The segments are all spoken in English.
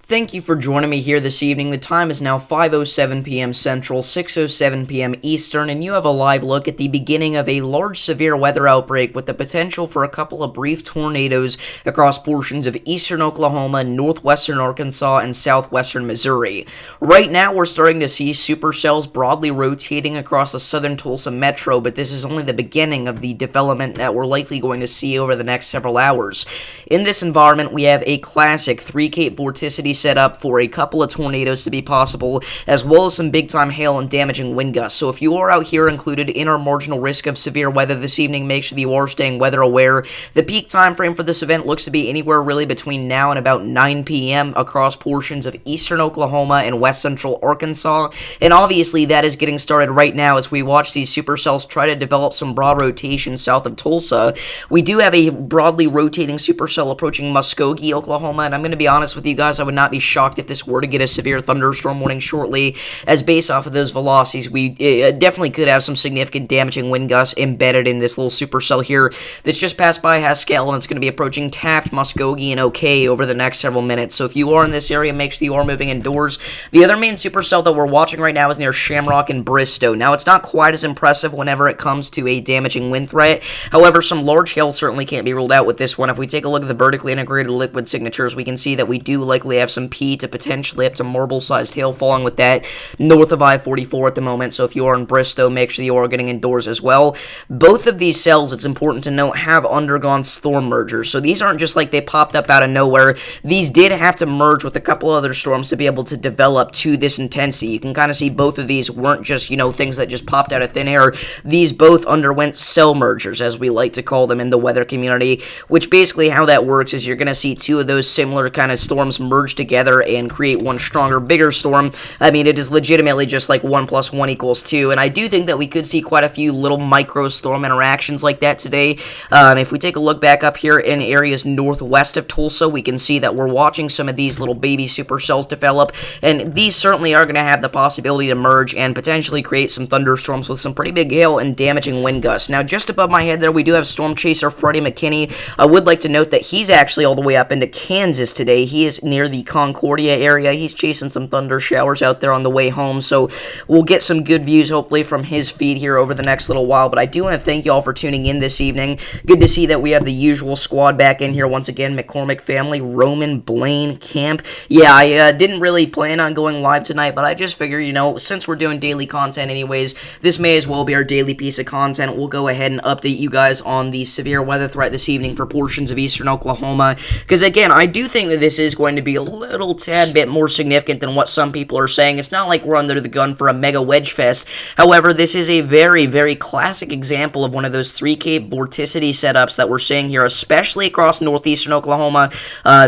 Thank you for joining me here this evening. The time is now 5:07 p.m. Central, 6:07 p.m. Eastern, and you have a live look at the beginning of a large severe weather outbreak with the potential for a couple of brief tornadoes across portions of eastern Oklahoma, northwestern Arkansas, and southwestern Missouri. Right now, we're starting to see supercells broadly rotating across the southern Tulsa metro, but this is only the beginning of the development that we're likely going to see over the next several hours. In this environment, we have a classic three-cape vorticity set up for a couple of tornadoes to be possible, as well as some big-time hail and damaging wind gusts. So if you are out here included in our marginal risk of severe weather this evening, make sure that you are staying weather aware. The peak time frame for this event looks to be anywhere really between now and about 9 p.m. across portions of eastern Oklahoma and west central Arkansas, and obviously that is getting started right now as we watch these supercells try to develop some broad rotation south of Tulsa. We do have a broadly rotating supercell approaching Muskogee, Oklahoma, and I'm going to be honest with you guys, I would not be shocked if this were to get a severe thunderstorm warning shortly, as based off of those velocities, we definitely could have some significant damaging wind gusts embedded in this little supercell here that's just passed by Haskell, and it's going to be approaching Taft, Muskogee, and OK over the next several minutes. So if you are in this area, make sure you are moving indoors. The other main supercell that we're watching right now is near Shamrock and Bristow. Now, it's not quite as impressive whenever it comes to a damaging wind threat. However, some large hail certainly can't be ruled out with this one. If we take a look at the vertically integrated liquid signatures, we can see that we do likely have some P to potentially up to marble-sized hail falling with that north of I-44 at the moment. So if you are in Bristow, make sure you are getting indoors as well. Both of these cells, it's important to note, have undergone storm mergers. So these aren't just like they popped up out of nowhere. These did have to merge with a couple other storms to be able to develop to this intensity. You can kind of see both of these weren't just, things that just popped out of thin air. These both underwent cell mergers, as we like to call them in the weather community, which basically how that works is you're going to see two of those similar kind of storms merge together and create one stronger, bigger storm. I mean, it is legitimately just like 1 + 1 = 2, and I do think that we could see quite a few little micro storm interactions like that today. If we take a look back up here in areas northwest of Tulsa, we can see that we're watching some of these little baby supercells develop, and these certainly are going to have the possibility to merge and potentially create some thunderstorms with some pretty big hail and damaging wind gusts. Now, just above my head there, we do have storm chaser Freddie McKinney. I would like to note that he's actually all the way up into Kansas today. He is near the Concordia area. He's chasing some thunder showers out there on the way home, so we'll get some good views hopefully from his feed here over the next little while. But I do want to thank you all for tuning in this evening. Good to see that we have the usual squad back in here once again. McCormick family, Roman, Blaine, Camp. Yeah, I didn't really plan on going live tonight, but I just figured, since we're doing daily content anyways, this may as well be our daily piece of content. We'll go ahead and update you guys on the severe weather threat this evening for portions of eastern Oklahoma, because again, I do think that this is going to be a little tad bit more significant than what some people are saying. It's not like we're under the gun for a mega wedge fest. However, this is a very, very classic example of one of those three-cape vorticity setups that we're seeing here, especially across northeastern Oklahoma.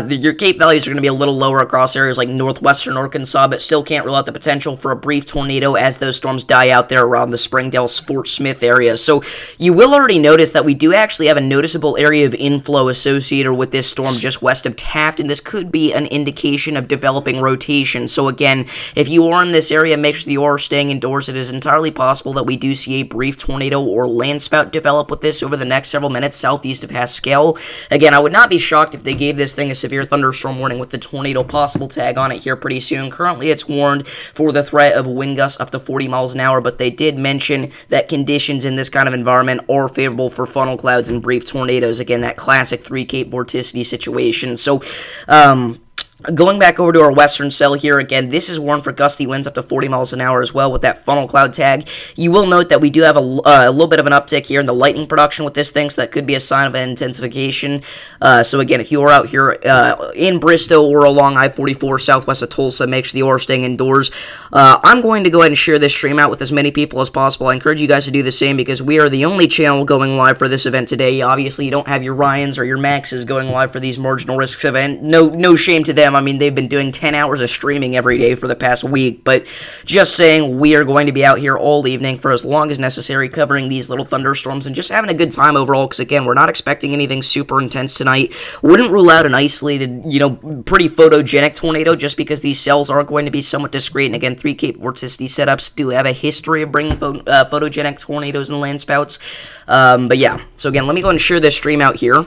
Your cape values are going to be a little lower across areas like northwestern Arkansas, but still can't rule out the potential for a brief tornado as those storms die out there around the Springdale, Fort Smith area. So you will already notice that we do actually have a noticeable area of inflow associated with this storm just west of Taft, and this could be an indication of developing rotation. So again, if you are in this area, make sure you are staying indoors. It is entirely possible that we do see a brief tornado or landspout develop with this over the next several minutes southeast of Haskell. Again, I would not be shocked if they gave this thing a severe thunderstorm warning with the tornado possible tag on it here pretty soon. Currently, it's warned for the threat of wind gusts up to 40 miles an hour, but they did mention that conditions in this kind of environment are favorable for funnel clouds and brief tornadoes. Again, that classic three-cape vorticity situation. So, going back over to our western cell here, again, this is warned for gusty winds up to 40 miles an hour as well with that funnel cloud tag. You will note that we do have a little bit of an uptick here in the lightning production with this thing, so that could be a sign of an intensification. So again, if you are out here in Bristow or along I-44 southwest of Tulsa, make sure you are staying indoors. I'm going to go ahead and share this stream out with as many people as possible. I encourage you guys to do the same because we are the only channel going live for this event today. Obviously, you don't have your Ryans or your Maxes going live for these marginal risks event. No shame to them. I mean, they've been doing 10 hours of streaming every day for the past week, but just saying, we are going to be out here all evening for as long as necessary, covering these little thunderstorms and just having a good time overall, because again, we're not expecting anything super intense tonight. Wouldn't rule out an isolated, pretty photogenic tornado just because these cells are going to be somewhat discrete, and again, three-cape vorticity setups do have a history of bringing photogenic tornadoes and landspouts. But yeah, so again, let me go and share this stream out here.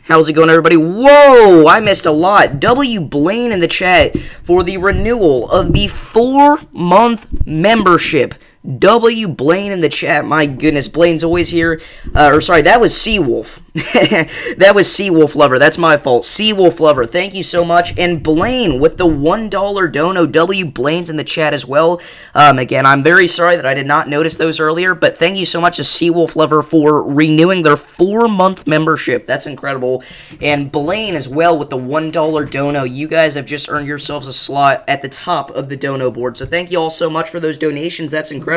How's it going, everybody? Whoa, I missed a lot. W. Blaine in the chat for the renewal of the 4-month membership. W. Blaine in the chat. My goodness, Blaine's always here. That was Seawolf. That was Seawolf Lover. That's my fault. Seawolf Lover, thank you so much. And Blaine with the $1 dono. W. Blaine's in the chat as well. Again, I'm very sorry that I did not notice those earlier, but thank you so much to Seawolf Lover for renewing their 4-month membership. That's incredible. And Blaine as well with the $1 dono. You guys have just earned yourselves a slot at the top of the dono board. So thank you all so much for those donations. That's incredible.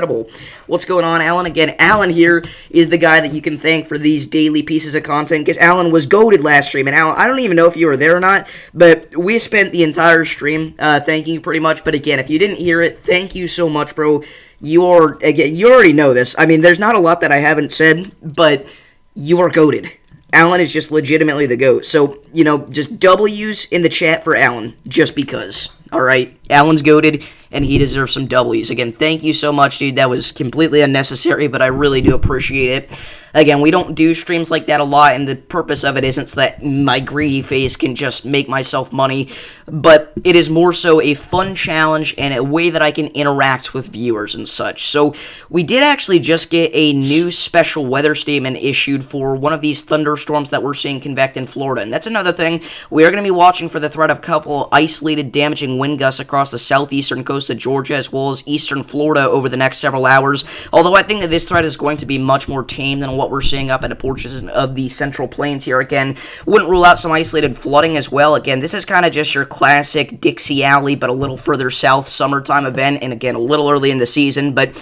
What's going on, Alan? Again, Alan here is the guy that you can thank for these daily pieces of content, because Alan was goated last stream. And Alan, I don't even know if you were there or not, but we spent the entire stream thanking you pretty much. But again, if you didn't hear it, thank you so much, bro. You already know this. I mean, there's not a lot that I haven't said, but you are goated. Alan is just legitimately the GOAT. So, just W's in the chat for Alan, just because. All right, Alan's goated, and he deserves some W's. Again, thank you so much, dude. That was completely unnecessary, but I really do appreciate it. Again, we don't do streams like that a lot, and the purpose of it isn't so that my greedy face can just make myself money, but it is more so a fun challenge and a way that I can interact with viewers and such. So, we did actually just get a new special weather statement issued for one of these thunderstorms that we're seeing convect in Florida, and that's another thing. We are going to be watching for the threat of a couple isolated damaging wind gusts across the southeastern coast of Georgia as well as eastern Florida over the next several hours, although I think that this threat is going to be much more tame than what we're seeing up at the portions of the central plains here. Again, wouldn't rule out some isolated flooding as well. Again, this is kind of just your classic Dixie Alley, but a little further south summertime event, and again, a little early in the season, but,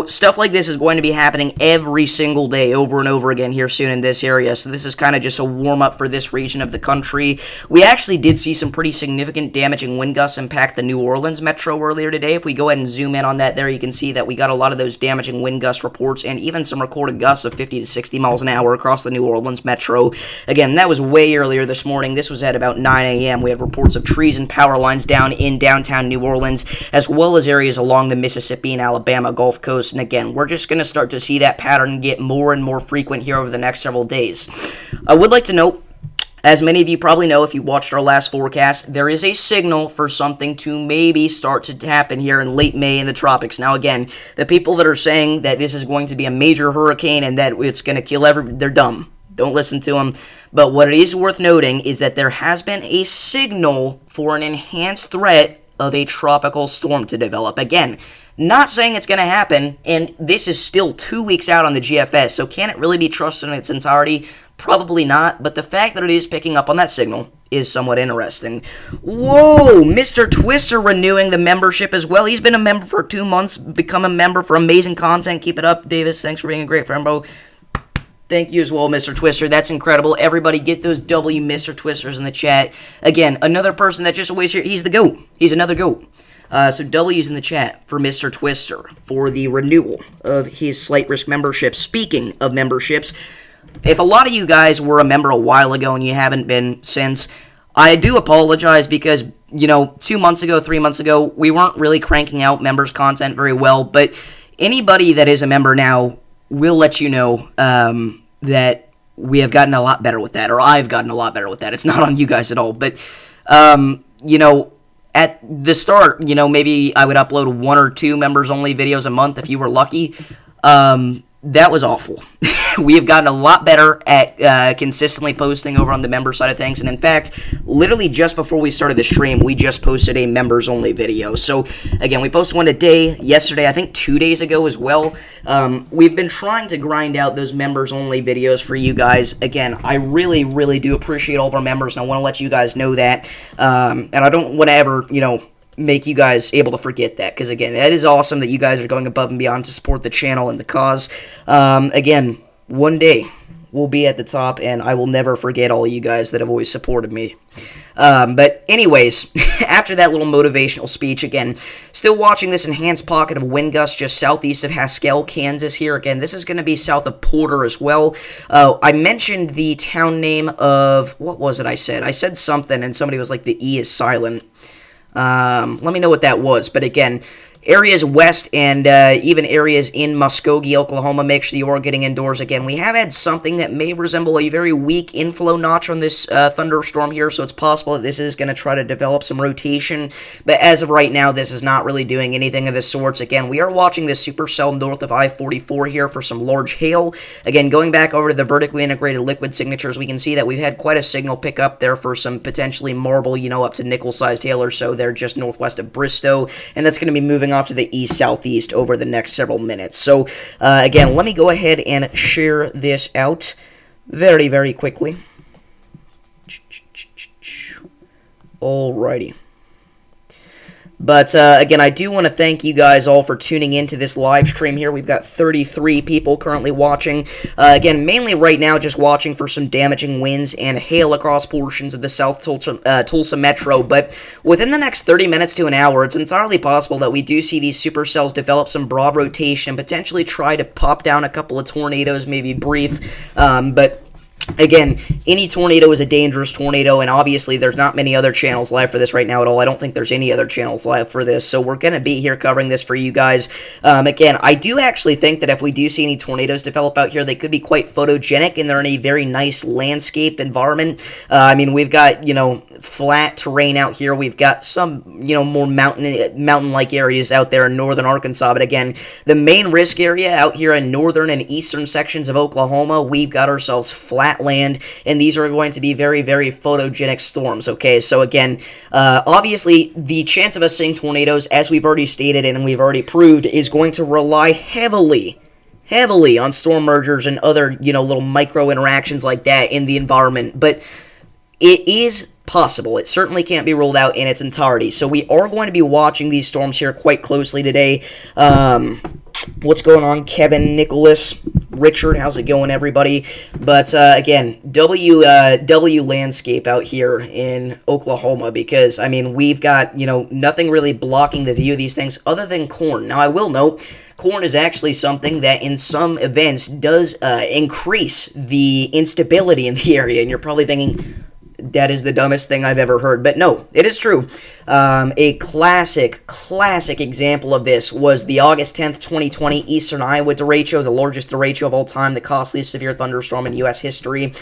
stuff like this is going to be happening every single day over and over again here soon in this area, so this is kind of just a warm-up for this region of the country. We actually did see some pretty significant damaging wind gusts impact the New Orleans metro earlier today. If we go ahead and zoom in on that there, you can see that we got a lot of those damaging wind gust reports and even some recorded gusts of 50 to 60 miles an hour across the New Orleans metro. Again, that was way earlier this morning. This was at about 9 a.m. We had reports of trees and power lines down in downtown New Orleans, as well as areas along the Mississippi and Alabama Gulf Coast. And again, we're just going to start to see that pattern get more and more frequent here over the next several days. I would like to note, as many of you probably know if you watched our last forecast, there is a signal for something to maybe start to happen here in late May in the tropics. Now again, the people that are saying that this is going to be a major hurricane and that it's going to kill they're dumb. Don't listen to them. But what it is worth noting is that there has been a signal for an enhanced threat of a tropical storm to develop. Again, not saying it's going to happen, and this is still 2 weeks out on the GFS, so can it really be trusted in its entirety? Probably not, but the fact that it is picking up on that signal is somewhat interesting. Whoa, Mr. Twister renewing the membership as well. He's been a member for 2 months, become a member for amazing content. Keep it up, Davis. Thanks for being a great friend, bro. Thank you as well, Mr. Twister. That's incredible. Everybody get those W Mr. Twisters in the chat. Again, another person that just always here. He's the GOAT. He's another GOAT. So W's in the chat for Mr. Twister for the renewal of his Slight Risk membership. Speaking of memberships, if a lot of you guys were a member a while ago and you haven't been since, I do apologize because, 2 months ago, 3 months ago, we weren't really cranking out members content very well, but anybody that is a member now will let you know that we have gotten a lot better with that, or I've gotten a lot better with that. It's not on you guys at all, but, at the start, maybe I would upload 1 or 2 members-only videos a month if you were lucky. That was awful. We have gotten a lot better at consistently posting over on the member side of things, and in fact, literally just before we started the stream, we just posted a members-only video. So, again, we posted one today, yesterday, I think 2 days ago as well. We've been trying to grind out those members-only videos for you guys. Again, I really, really do appreciate all of our members, and I want to let you guys know that, and I don't want to ever, make you guys able to forget that, because again, that is awesome that you guys are going above and beyond to support the channel and the cause. Again, one day we'll be at the top, and I will never forget all of you guys that have always supported me. But anyways, after that little motivational speech, again, still watching this enhanced pocket of wind gusts just southeast of Haskell, Kansas here. Again, this is going to be south of Porter as well. I mentioned the town name of, what was it I said? I said something, and somebody was like, the E is silent. Let me know what that was. But again, areas west and even areas in Muskogee, Oklahoma, make sure you are getting indoors. Again, we have had something that may resemble a very weak inflow notch on this thunderstorm here, so it's possible that this is going to try to develop some rotation, but as of right now, this is not really doing anything of the sorts. Again, we are watching this supercell north of I-44 here for some large hail. Again, going back over to the vertically integrated liquid signatures, we can see that we've had quite a signal pick up there for some potentially marble, up to nickel-sized hail or so there just northwest of Bristow, and that's going to be moving off to the east-southeast over the next several minutes. So, again, let me go ahead and share this out very, very quickly. Alrighty. But, again, I do want to thank you guys all for tuning into this live stream here. We've got 33 people currently watching. Again, mainly right now just watching for some damaging winds and hail across portions of the South Tulsa Metro. But within the next 30 minutes to an hour, it's entirely possible that we do see these supercells develop some broad rotation, potentially try to pop down a couple of tornadoes, maybe brief, but again, any tornado is a dangerous tornado, and obviously there's not many other channels live for this right now at all. I don't think there's any other channels live for this, so we're going to be here covering this for you guys. Again, I do actually think that if we do see any tornadoes develop out here, they could be quite photogenic, and they're in a very nice landscape environment. I mean, we've got, flat terrain out here. We've got some, more mountain-like areas out there in northern Arkansas, but again, the main risk area out here in northern and eastern sections of Oklahoma, we've got ourselves flat land, and these are going to be very, very photogenic storms, okay? So again, obviously, the chance of us seeing tornadoes, as we've already stated and we've already proved, is going to rely heavily on storm mergers and other, little micro interactions like that in the environment, but it is possible. It certainly can't be ruled out in its entirety. So we are going to be watching these storms here quite closely today. What's going on, Kevin, Nicholas, Richard? How's it going, everybody? But again, W landscape out here in Oklahoma, because I mean we've got nothing really blocking the view of these things other than corn. Now I will note, corn is actually something that in some events does increase the instability in the area, and you're probably thinking, that is the dumbest thing I've ever heard. But no, it is true. A classic example of this was the August 10th, 2020 Eastern Iowa derecho, the largest derecho of all time, the costliest severe thunderstorm in U.S. history.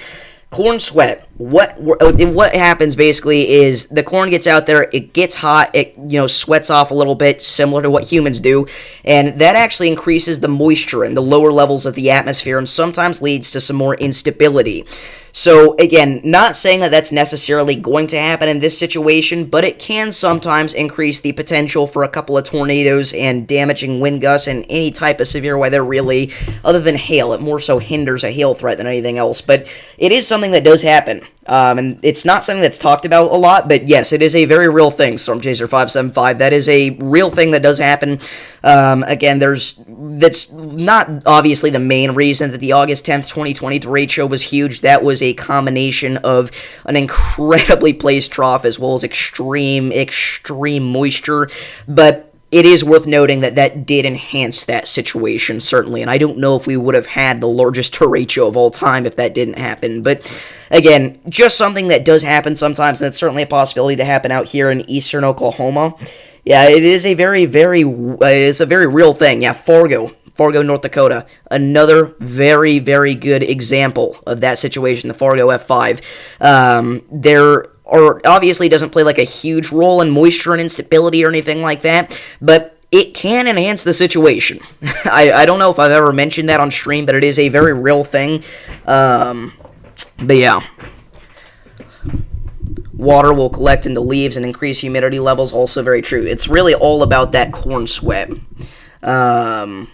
Corn sweat. What happens basically is the corn gets out there, it gets hot, it sweats off a little bit, similar to what humans do, and that actually increases the moisture in the lower levels of the atmosphere and sometimes leads to some more instability. So, again, not saying that that's necessarily going to happen in this situation, but it can sometimes increase the potential for a couple of tornadoes and damaging wind gusts and any type of severe weather, really, other than hail. It more so hinders a hail threat than anything else, but it is something that does happen. And it's not something that's talked about a lot, but yes, it is a very real thing, Stormchaser575. That is a real thing that does happen. Again, that's not obviously the main reason that the August 10th, 2020 derecho was huge. That was a combination of an incredibly placed trough as well as extreme moisture, but it is worth noting that that did enhance that situation, certainly, and I don't know if we would have had the largest derecho of all time if that didn't happen, but again, just something that does happen sometimes, and it's certainly a possibility to happen out here in eastern Oklahoma. Yeah, it is a very, it's a very real thing. Yeah, Fargo, North Dakota, another very, very good example of that situation, the Fargo F5. There obviously doesn't play like a huge role in moisture and instability or anything like that, but it can enhance the situation. I don't know if I've ever mentioned that on stream, but it is a very real thing. But yeah. Water will collect into leaves and increase humidity levels, also very true. It's really all about that corn sweat. Go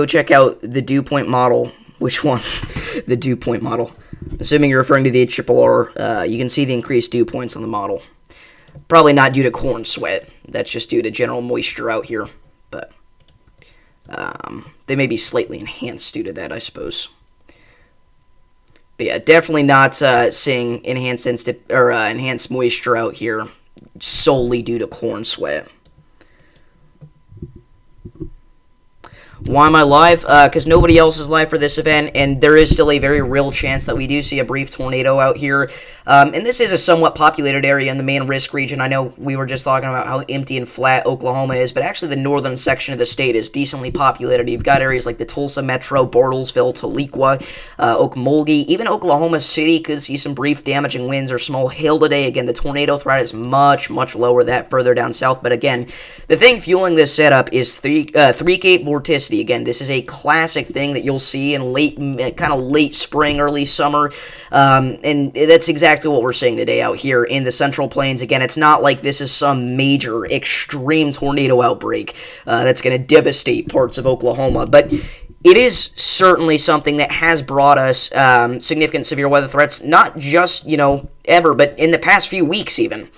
check out the dew point model. Which one? The dew point model. Assuming you're referring to the HRRR, you can see the increased dew points on the model. Probably not due to corn sweat. That's just due to general moisture out here. But they may be slightly enhanced due to that, I suppose. But yeah, definitely not seeing enhanced moisture out here solely due to corn sweat. Why am I live? Because nobody else is live for this event, and there is still a very real chance that we do see a brief tornado out here. And this is a somewhat populated area in the main risk region. I know we were just talking about how empty and flat Oklahoma is, but actually the northern section of the state is decently populated. You've got areas like the Tulsa Metro, Bartlesville, Tahlequah, Okmulgee, even Oklahoma City could see some brief damaging winds or small hail today. Again, the tornado threat is much, much lower that further down south. But again, the thing fueling this setup is three Cape vorticity. Again, this is a classic thing that you'll see in late spring, early summer, and that's exactly what we're seeing today out here in the Central Plains. Again, it's not like this is some major, extreme tornado outbreak that's going to devastate parts of Oklahoma, but it is certainly something that has brought us significant severe weather threats, not just, ever, but in the past few weeks even.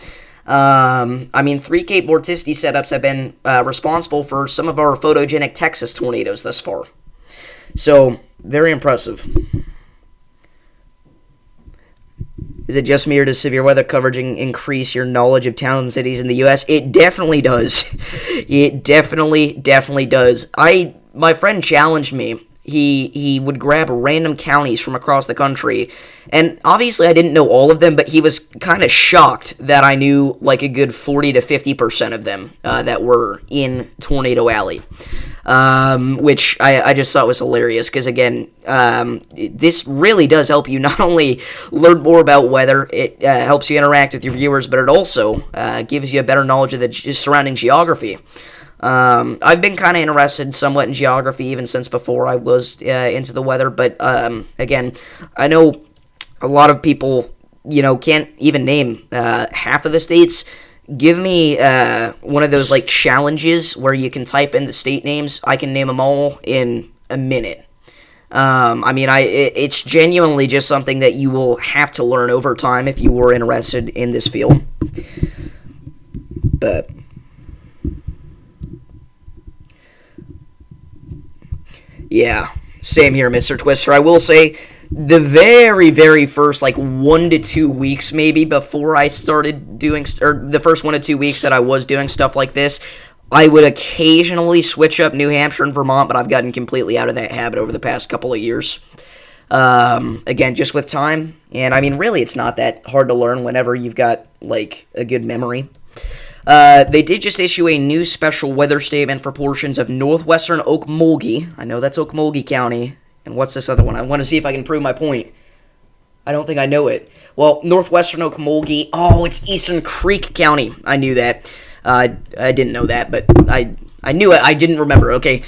Three Cape vorticity setups have been responsible for some of our photogenic Texas tornadoes thus far. So, very impressive. Is it just me, or does severe weather coverage increase your knowledge of towns and cities in the U.S.? It definitely does. It definitely does. My friend challenged me. He would grab random counties from across the country, and obviously I didn't know all of them, but he was kind of shocked that I knew like a good 40 to 50% of them that were in Tornado Alley, which I just thought was hilarious, because again, this really does help you not only learn more about weather, it helps you interact with your viewers, but it also gives you a better knowledge of the surrounding geography. I've been kind of interested somewhat in geography even since before I was into the weather, but again, I know a lot of people, can't even name half of the states. Give me one of those like challenges where you can type in the state names. I can name them all in a minute. It's genuinely just something that you will have to learn over time if you were interested in this field. But yeah, same here, Mr. Twister. I will say, the very, very first, 1 to 2 weeks, maybe, before I started doing, or the first 1 to 2 weeks that I was doing stuff like this, I would occasionally switch up New Hampshire and Vermont, but I've gotten completely out of that habit over the past couple of years. Again, just with time, and really, it's not that hard to learn whenever you've got, a good memory. They did just issue a new special weather statement for portions of northwestern Okmulgee. I know that's Okmulgee County. And what's this other one? I want to see if I can prove my point. I don't think I know it. Well, northwestern Okmulgee. Oh, it's Eastern Creek County. I knew that. I didn't know that, but I knew it. I didn't remember. Okay.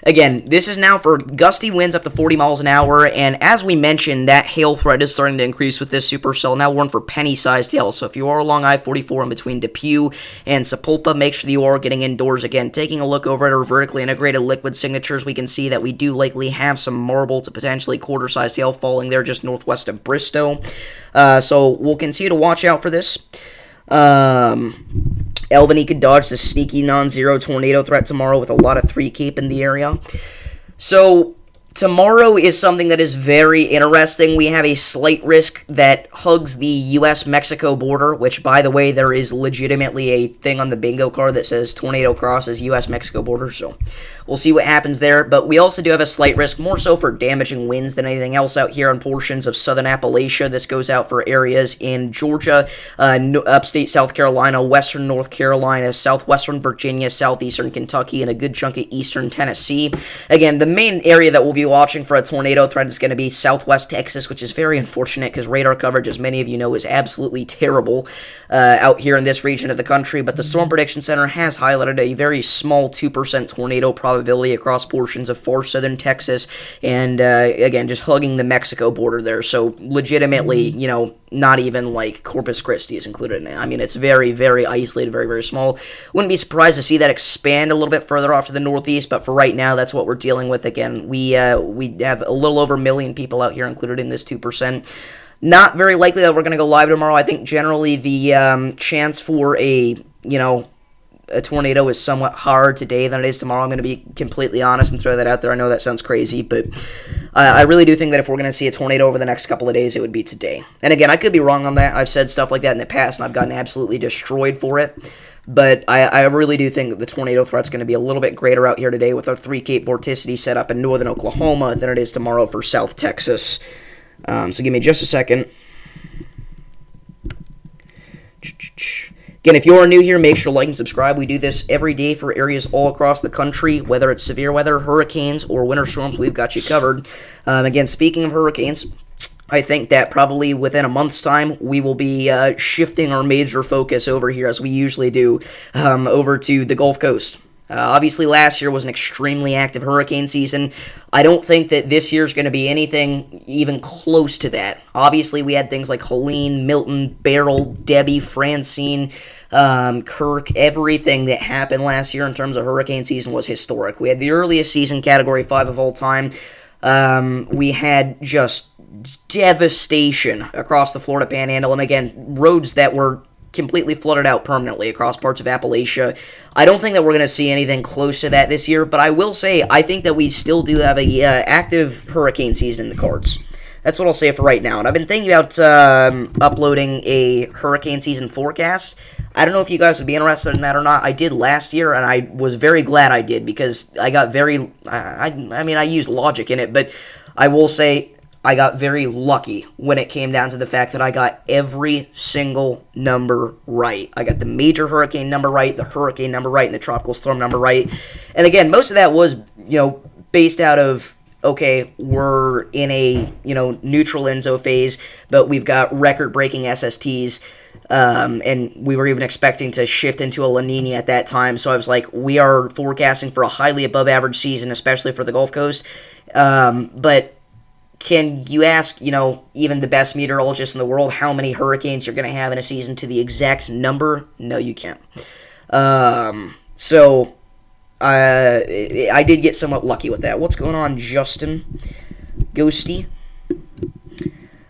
Again, this is now for gusty winds up to 40 miles an hour, and as we mentioned, that hail threat is starting to increase with this supercell. Now warned for penny-sized hail, so if you are along I-44 in between Depew and Sapulpa, make sure that you are getting indoors. Again, taking a look over at our vertically integrated liquid signatures, we can see that we do likely have some marble to potentially quarter-sized hail falling there just northwest of Bristow. So we'll continue to watch out for this. Albany could dodge the sneaky non-zero tornado threat tomorrow with a lot of 3 Cape in the area. So tomorrow is something that is very interesting. We have a slight risk that hugs the U.S.-Mexico border, which, by the way, there is legitimately a thing on the bingo card that says tornado crosses U.S.-Mexico border, so we'll see what happens there. But we also do have a slight risk, more so for damaging winds than anything else out here on portions of southern Appalachia. This goes out for areas in Georgia, upstate South Carolina, western North Carolina, southwestern Virginia, southeastern Kentucky, and a good chunk of eastern Tennessee. Again, the main area that will be watching for a tornado threat is going to be southwest Texas, which is very unfortunate because radar coverage, as many of you know, is absolutely terrible out here in this region of the country. But the Storm Prediction Center has highlighted a very small 2% tornado probability across portions of far southern Texas, and again, just hugging the Mexico border there. So legitimately, not even Corpus Christi is included in it. It's very, very isolated, very, very small. Wouldn't be surprised to see that expand a little bit further off to the northeast, but for right now, that's what we're dealing with. Again, we have a little over 1 million people out here included in this 2%. Not very likely that we're going to go live tomorrow. I think generally the chance for a tornado is somewhat higher today than it is tomorrow. I'm going to be completely honest and throw that out there. I know that sounds crazy, but I really do think that if we're going to see a tornado over the next couple of days, it would be today. And again, I could be wrong on that. I've said stuff like that in the past, and I've gotten absolutely destroyed for it. But I really do think that the tornado threat's going to be a little bit greater out here today with our 3 Cape vorticity set up in northern Oklahoma than it is tomorrow for South Texas. So give me just a second. Again, if you are new here, make sure to like and subscribe. We do this every day for areas all across the country, whether it's severe weather, hurricanes, or winter storms, we've got you covered. Again, speaking of hurricanes, I think that probably within a month's time, we will be shifting our major focus over here, as we usually do, over to the Gulf Coast. Obviously, last year was an extremely active hurricane season. I don't think that this year's going to be anything even close to that. Obviously, we had things like Helene, Milton, Beryl, Debbie, Francine, Kirk. Everything that happened last year in terms of hurricane season was historic. We had the earliest season, Category 5 of all time. We had just devastation across the Florida Panhandle, and again, roads that were completely flooded out permanently across parts of Appalachia. I don't think that we're going to see anything close to that this year, but I will say I think that we still do have a active hurricane season in the cards. That's what I'll say for right now. And I've been thinking about uploading a hurricane season forecast. I don't know if you guys would be interested in that or not. I did last year, and I was very glad I did because I got very... I mean, I used logic in it, but I will say I got very lucky when it came down to the fact that I got every single number right. I got the major hurricane number right, the hurricane number right, and the tropical storm number right. And again, most of that was, based out of, okay, we're in a, neutral ENSO phase, but we've got record-breaking SSTs, and we were even expecting to shift into a La Nina at that time. So I was like, we are forecasting for a highly above-average season, especially for the Gulf Coast. But can you ask, even the best meteorologists in the world how many hurricanes you're going to have in a season to the exact number? No, you can't. So I did get somewhat lucky with that. What's going on, Justin? Ghosty?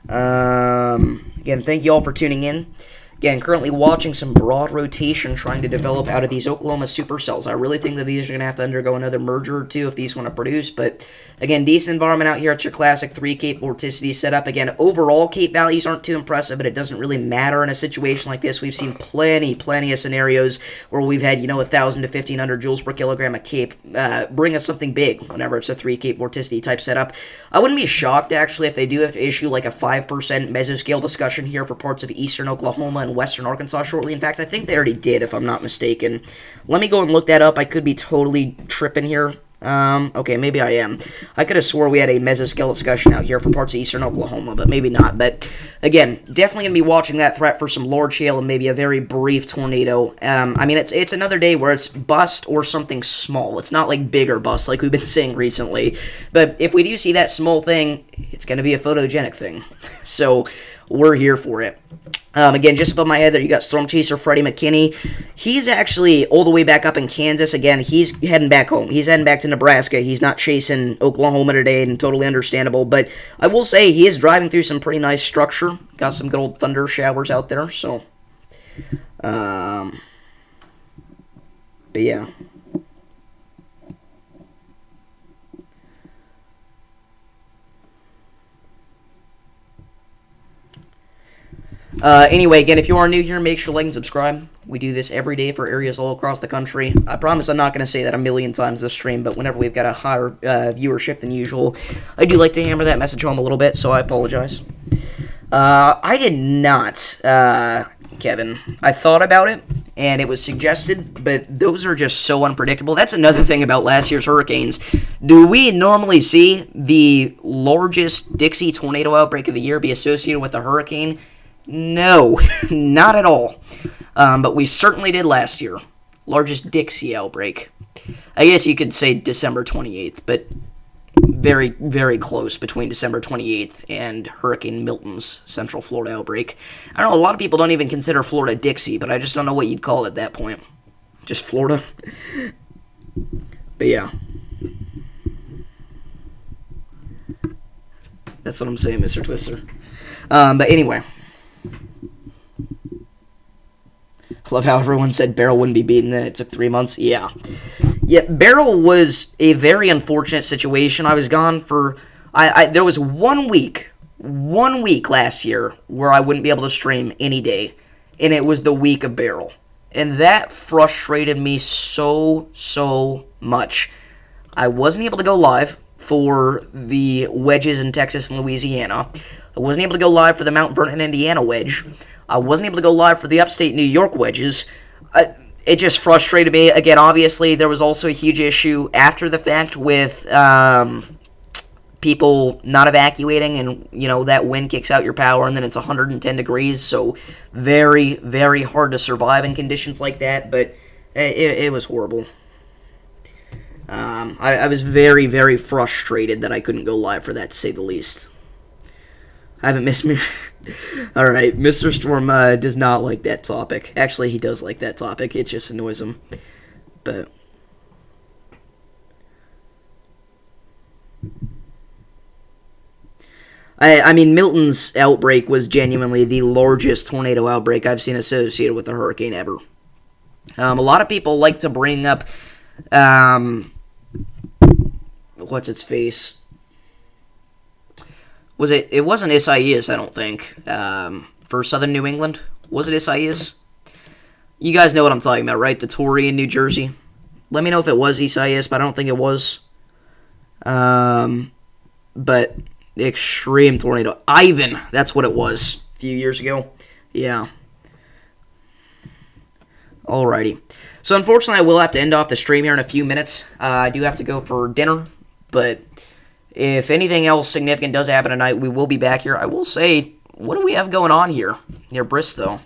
Again, thank you all for tuning in. Again, currently watching some broad rotation trying to develop out of these Oklahoma supercells. I really think that these are going to have to undergo another merger or two if these want to produce. But, again, decent environment out here at your classic 3 Cape vorticity setup. Again, overall Cape values aren't too impressive, but it doesn't really matter in a situation like this. We've seen plenty of scenarios where we've had, 1,000 to 1,500 joules per kilogram of Cape bring us something big whenever it's a 3 Cape vorticity type setup. I wouldn't be shocked, actually, if they do have to issue like a 5% mesoscale discussion here for parts of eastern Oklahoma and western Arkansas shortly. In fact, I think they already did, if I'm not mistaken. Let me go and look that up. I could be totally tripping here. Okay, maybe I am. I could have swore we had a mesoscale discussion out here for parts of eastern Oklahoma, but maybe not. But, again, definitely going to be watching that threat for some large hail and maybe a very brief tornado. I mean, it's another day where it's bust or something small. It's not like bigger bust like we've been saying recently. But if we do see that small thing, it's going to be a photogenic thing. So, we're here for it. Again, just above my head there, you got Storm Chaser Freddie McKinney. He's actually all the way back up in Kansas. Again, he's heading back home. He's heading back to Nebraska. He's not chasing Oklahoma today, and totally understandable. But I will say he is driving through some pretty nice structure. Got some good old thunder showers out there. So, but yeah. Anyway, again, if you are new here, make sure to like and subscribe. We do this every day for areas all across the country. I promise I'm not going to say that a million times this stream, but whenever we've got a higher viewership than usual, I do like to hammer that message home a little bit, so I apologize. I did not, Kevin. I thought about it, and it was suggested, but those are just so unpredictable. That's another thing about last year's hurricanes. Do we normally see the largest Dixie tornado outbreak of the year be associated with a hurricane? No, not at all. But we certainly did last year. Largest Dixie outbreak. I guess you could say December 28th, but very, very close between December 28th and Hurricane Milton's Central Florida outbreak. I don't know, a lot of people don't even consider Florida Dixie, but I just don't know what you'd call it at that point. Just Florida. But yeah. That's what I'm saying, Mr. Twister. But anyway. Love how everyone said Beryl wouldn't be beaten, then it took 3 months. Yeah. Yeah, Beryl was a very unfortunate situation. I was gone for... there was 1 week last year where I wouldn't be able to stream any day, and it was the week of Beryl. And that frustrated me so much. I wasn't able to go live for the wedges in Texas and Louisiana. I wasn't able to go live for the Mount Vernon, Indiana wedge. I wasn't able to go live for the upstate New York wedges. It just frustrated me. Again, obviously, there was also a huge issue after the fact with people not evacuating, and, that wind kicks out your power, and then it's 110 degrees, so very hard to survive in conditions like that, but it was horrible. I was very frustrated that I couldn't go live for that, to say the least. I haven't missed me. Alright, Mr. Storm does not like that topic. Actually, he does like that topic. It just annoys him. But I mean, Milton's outbreak was genuinely the largest tornado outbreak I've seen associated with a hurricane ever. A lot of people like to bring up, what's its face? It wasn't Isaias, I don't think, for southern New England. Was it Isaias? You guys know what I'm talking about, right? The Tory in New Jersey. Let me know if it was Isaias, but I don't think it was. But the extreme tornado. Ivan, that's what it was a few years ago. Yeah. Alrighty. So unfortunately, I will have to end off the stream here in a few minutes. I do have to go for dinner, but if anything else significant does happen tonight, we will be back here. I will say, what do we have going on here near Bristow?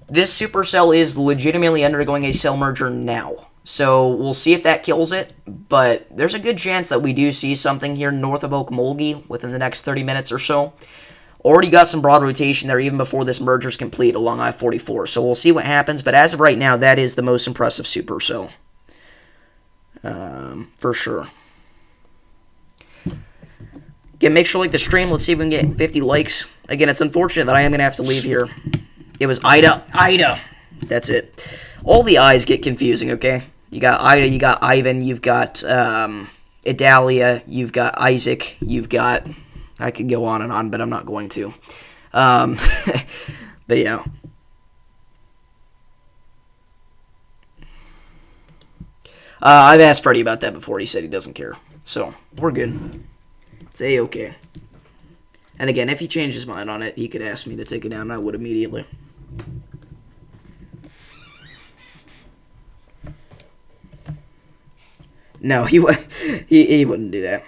This supercell is legitimately undergoing a cell merger now. So we'll see if that kills it, but there's a good chance that we do see something here north of Okmulgee within the next 30 minutes or so. Already got some broad rotation there even before this merger is complete along I-44, so we'll see what happens, but as of right now, that is the most impressive supercell. For sure. Again, make sure to like the stream. Let's see if we can get 50 likes. Again, it's unfortunate that I am going to have to leave here. It was Ida. That's it. All the I's get confusing, okay? You got Ida, you got Ivan, you've got Idalia, you've got Isaac, you've got... I could go on, but I'm not going to. But yeah. I've asked Freddie about that before. He said he doesn't care. So, we're good. It's A-okay. And again, if he changed his mind on it, he could ask me to take it down, and I would immediately. No, he wouldn't do that.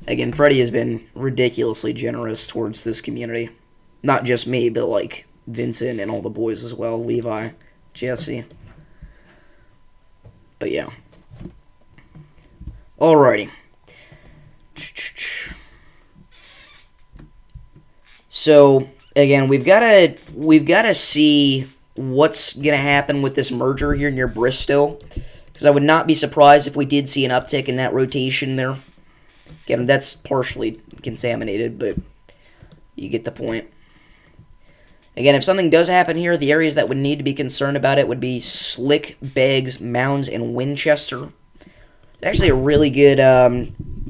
Again, Freddie has been ridiculously generous towards this community. Not just me, but like Vincent and all the boys as well. Levi, Jesse. But yeah. Alrighty. So again, we've gotta see what's gonna happen with this merger here near Bristow. Because I would not be surprised if we did see an uptick in that rotation there. Again, that's partially contaminated, but you get the point. Again, if something does happen here, the areas that would need to be concerned about it would be Slick, Beggs, Mounds, and Winchester. It's actually a really good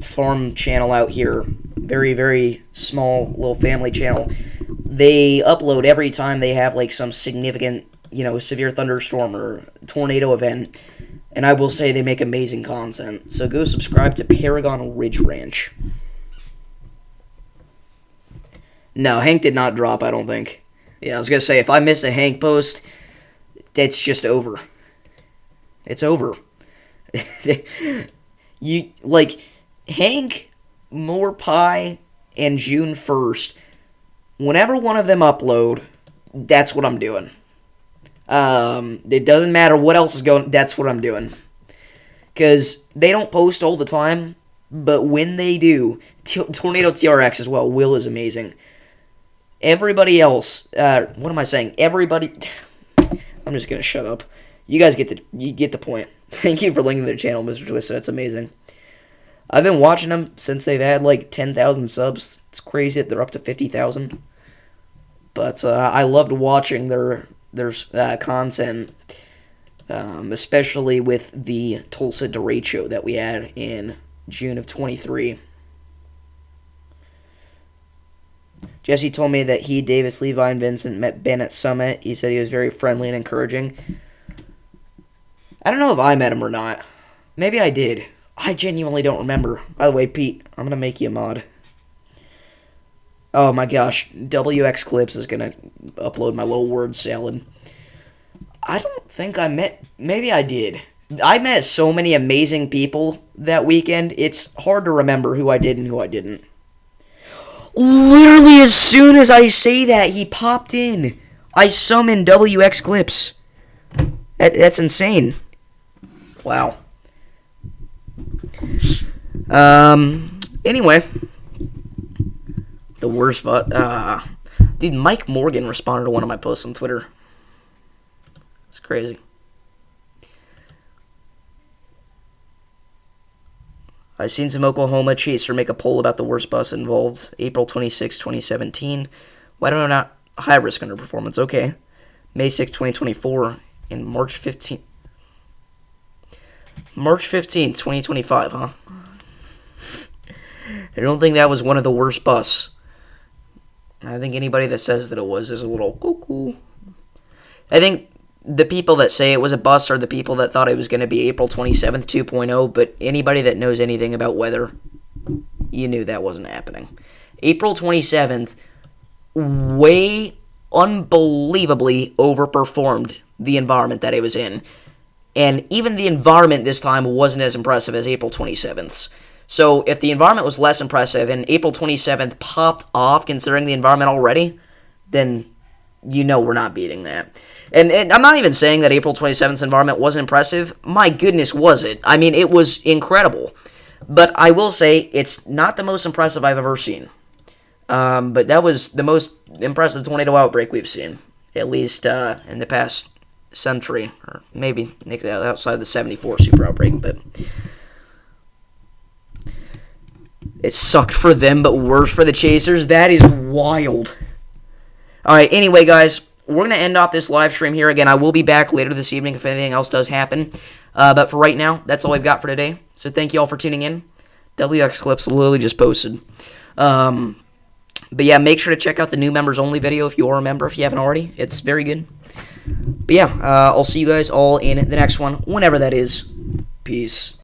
farm channel out here. Very small little family channel. They upload every time they have like some significant, severe thunderstorm or tornado event. And I will say they make amazing content. So go subscribe to Paragon Ridge Ranch. No, Hank did not drop, I don't think. Yeah, I was going to say, if I miss a Hank post, it's just over. It's over. Hank, More Pie, and June 1st, whenever one of them upload, that's what I'm doing. It doesn't matter what else is going, that's what I'm doing. Because they don't post all the time, but when they do, Tornado TRX as well, Will is amazing. Everybody else, what am I saying? Everybody, I'm just gonna shut up. You guys get the point. Thank you for linking their channel, Mr. Twista, that's amazing. I've been watching them since they've had like 10,000 subs. It's crazy that they're up to 50,000. But I loved watching their content, especially with the Tulsa derecho that we had in June of 23. Jesse told me that he, Davis, Levi, and Vincent met Ben at Summit. He said he was very friendly and encouraging. I don't know if I met him or not. Maybe I did. I genuinely don't remember. By the way, Pete, I'm going to make you a mod. Oh my gosh. WX Clips is going to upload my little word salad. I don't think I met... Maybe I did. I met so many amazing people that weekend, it's hard to remember who I did and who I didn't. Literally as soon as I say that, he popped in. I summoned WX Clips. That's insane. Wow. Anyway. The worst, dude, Mike Morgan responded to one of my posts on Twitter. It's crazy. I've seen some Oklahoma chaser make a poll about the worst bus involved. April 26, 2017. Why don't I not high risk underperformance? Okay. May 6, 2024. And March 15th. March 15th, 2025, huh? I don't think that was one of the worst busts. I think anybody that says that it was is a little cuckoo. I think the people that say it was a bust are the people that thought it was going to be April 27th, 2.0, but anybody that knows anything about weather, you knew that wasn't happening. April 27th way unbelievably overperformed the environment that it was in. And even the environment this time wasn't as impressive as April 27th's. So if the environment was less impressive and April 27th popped off considering the environment already, then you know we're not beating that. And I'm not even saying that April 27th's environment wasn't impressive. My goodness, was it? I mean, it was incredible. But I will say it's not the most impressive I've ever seen. But that was the most impressive tornado outbreak we've seen, at least in the past century, or maybe outside of the 74 super outbreak. But it sucked for them, but worse for the chasers. That is wild. All right, anyway, guys, we're going to end off this live stream here. Again, I will be back later this evening if anything else does happen. But for right now, that's all I've got for today. So thank you all for tuning in. WX Clips literally just posted. But yeah, make sure to check out the new members only video if you are a member, if you haven't already. It's very good. But yeah, I'll see you guys all in the next one, whenever that is. Peace.